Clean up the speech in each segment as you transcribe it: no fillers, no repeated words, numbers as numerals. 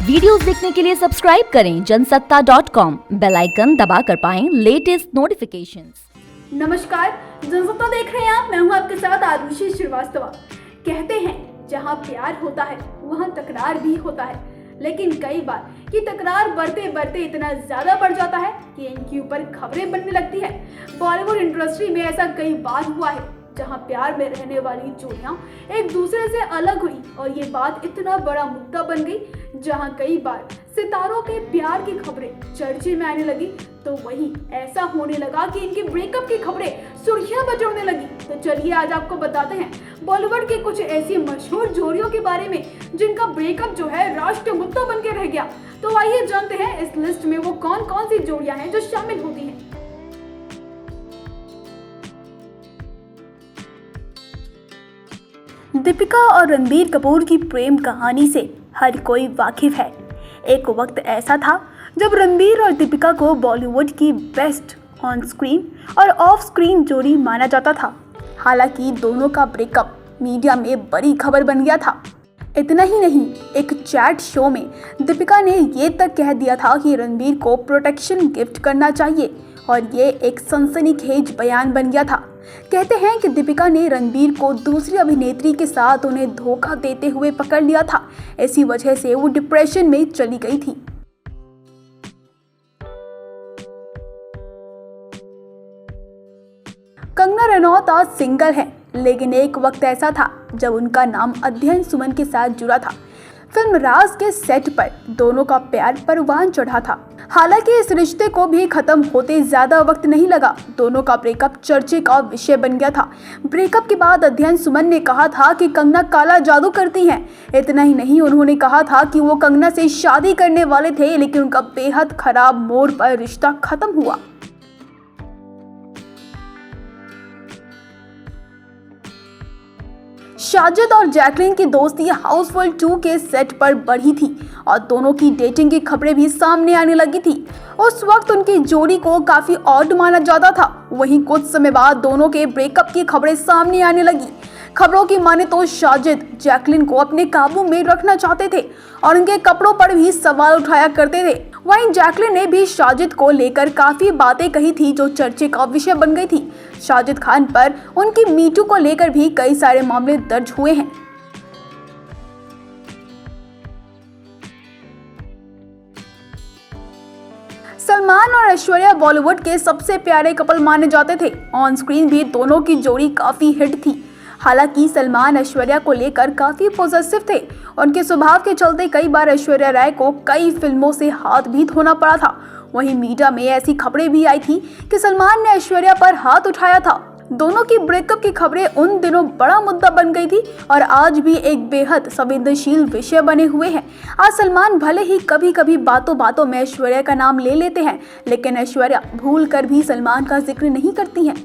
Videos देखने के लिए सब्सक्राइब करें जनसत्ता.com, बेल आइकन दबाकर पाएं लेटेस्ट नोटिफिकेशंस। नमस्कार, जनसत्ता देख रहे हैं आप। मैं हूं आपके साथ आरुषि श्रीवास्तव। कहते हैं जहां प्यार होता है वहां तकरार भी होता है, लेकिन कई बार कि तकरार बढ़ते बढ़ते इतना ज्यादा बढ़ जाता है कि इनके ऊपर खबरें बनने लगती है। बॉलीवुड इंडस्ट्री में ऐसा कई बार हुआ है जहां प्यार में रहने वाली जोड़ियां एक दूसरे से अलग हुई और ये बात इतना बड़ा मुद्दा बन गई जहां कई बार सितारों के प्यार की खबरें चर्चे में आने लगी। तो वही ऐसा होने लगा कि इनके ब्रेकअप की खबरें सुर्खियां बटोरने लगी। तो चलिए आज आपको बताते हैं बॉलीवुड की कुछ ऐसी मशहूर जोड़ियों के बारे में जिनका ब्रेकअप जो है राष्ट्रीय मुद्दा बन के रह गया। तो आइए जानते हैं इस लिस्ट में वो कौन कौन सी जोड़ियां हैं जो शामिल होती हैं। दीपिका और रणबीर कपूर की प्रेम कहानी से हर कोई वाकिफ है। एक वक्त ऐसा था जब रणबीर और दीपिका को बॉलीवुड की बेस्ट ऑन स्क्रीन और ऑफ स्क्रीन जोड़ी माना जाता था। हालांकि दोनों का ब्रेकअप मीडिया में बड़ी खबर बन गया था। इतना ही नहीं, एक चैट शो में दीपिका ने ये तक कह दिया था कि रणबीर को प्रोटेक्शन गिफ्ट करना चाहिए और ये एक सनसनीखेज बयान बन गया था। कहते हैं कि दीपिका ने रणबीर को दूसरी अभिनेत्री के साथ उन्हें धोखा देते हुए पकड़ लिया था। इसी वजह से वो डिप्रेशन में चली गई थी। कंगना रनौत आज सिंगल है, लेकिन एक वक्त ऐसा था जब उनका नाम अध्ययन सुमन के साथ जुड़ा था। फिल्म राज के सेट पर दोनों का प्यार परवान चढ़ा था। हालांकि इस रिश्ते को भी खत्म होते ज्यादा वक्त नहीं लगा। दोनों का ब्रेकअप चर्चे का विषय बन गया था। ब्रेकअप के बाद अध्ययन सुमन ने कहा था कि कंगना काला जादू करती हैं। इतना ही नहीं, उन्होंने कहा था कि वो कंगना से शादी करने वाले थे, लेकिन उनका बेहद खराब मोड़ पर रिश्ता खत्म हुआ। साजिद और जैकलीन की दोस्ती हाउसफुल 2 के सेट पर बढ़ी थी और दोनों की डेटिंग की खबरें भी सामने आने लगी थी। उस वक्त उनकी जोड़ी को काफी ऑड माना जाता था। वहीं कुछ समय बाद दोनों के ब्रेकअप की खबरें सामने आने लगी। खबरों की माने तो साजिद जैकलीन को अपने काबू में रखना चाहते थे और उनके कपड़ों पर भी सवाल उठाया करते थे। वहीं जैकलीन ने भी साजिद को लेकर काफी बातें कही थी जो चर्चे का विषय बन गई थी। साजिद खान पर उनकी मीटू को लेकर भी कई सारे मामले दर्ज हुए हैं। सलमान और ऐश्वर्या बॉलीवुड के सबसे प्यारे कपल माने जाते थे। ऑन स्क्रीन भी दोनों की जोड़ी काफी हिट थी। हालांकि सलमान ऐश्वर्या को लेकर काफी पॉजिटिव थे। उनके स्वभाव के चलते कई बार ऐश्वर्या राय को कई फिल्मों से हाथ भी धोना पड़ा था। वहीं मीडिया में ऐसी खबरें भी आई थी कि सलमान ने ऐश्वर्या पर हाथ उठाया था। दोनों की ब्रेकअप की खबरें उन दिनों बड़ा मुद्दा बन गई थी और आज भी एक बेहद संवेदनशील विषय बने हुए हैं। आज सलमान भले ही कभी कभी बातों बातों में ऐश्वर्या का नाम ले लेते हैं, लेकिन ऐश्वर्या भूल कर भी सलमान का जिक्र नहीं करती हैं।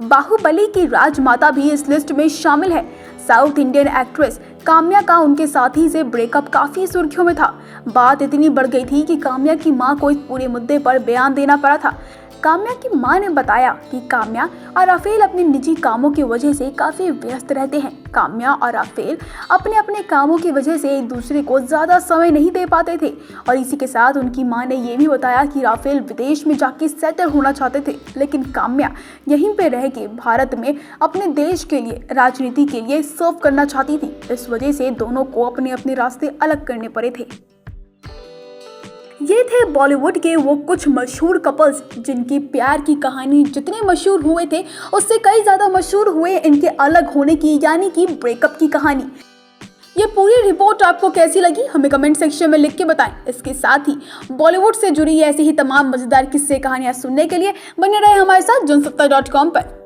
बाहुबली की राजमाता भी इस लिस्ट में शामिल है। साउथ इंडियन एक्ट्रेस काम्या का उनके साथी से ब्रेकअप काफी सुर्खियों में था। बात इतनी बढ़ गई थी कि काम्या की मां को इस पूरे मुद्दे पर बयान देना पड़ा था। काम्या की मां ने बताया कि काम्या और राफेल अपने निजी कामों की वजह से काफी व्यस्त रहते हैं। काम्या और राफेल अपने अपने कामों की वजह से एक दूसरे को ज्यादा समय नहीं दे पाते थे और इसी के साथ उनकी मां ने यह भी बताया कि राफेल विदेश में जाके सेटल होना चाहते थे, लेकिन काम्या यहीं पे रह के भारत में अपने देश के लिए, राजनीति के लिए सर्व करना चाहती थी। इस वजह से दोनों को अपने अपने रास्ते अलग करने पड़े थे। ये थे बॉलीवुड के वो कुछ मशहूर कपल्स जिनकी प्यार की कहानी जितने मशहूर हुए थे उससे कई ज्यादा मशहूर हुए इनके अलग होने की, यानी कि ब्रेकअप की कहानी। ये पूरी रिपोर्ट आपको कैसी लगी हमें कमेंट सेक्शन में लिख के बताएं। इसके साथ ही बॉलीवुड से जुड़ी ऐसी ही तमाम मजेदार किस्से कहानियां सुनने के लिए बने रहे हमारे साथ जनसत्ता.com पर।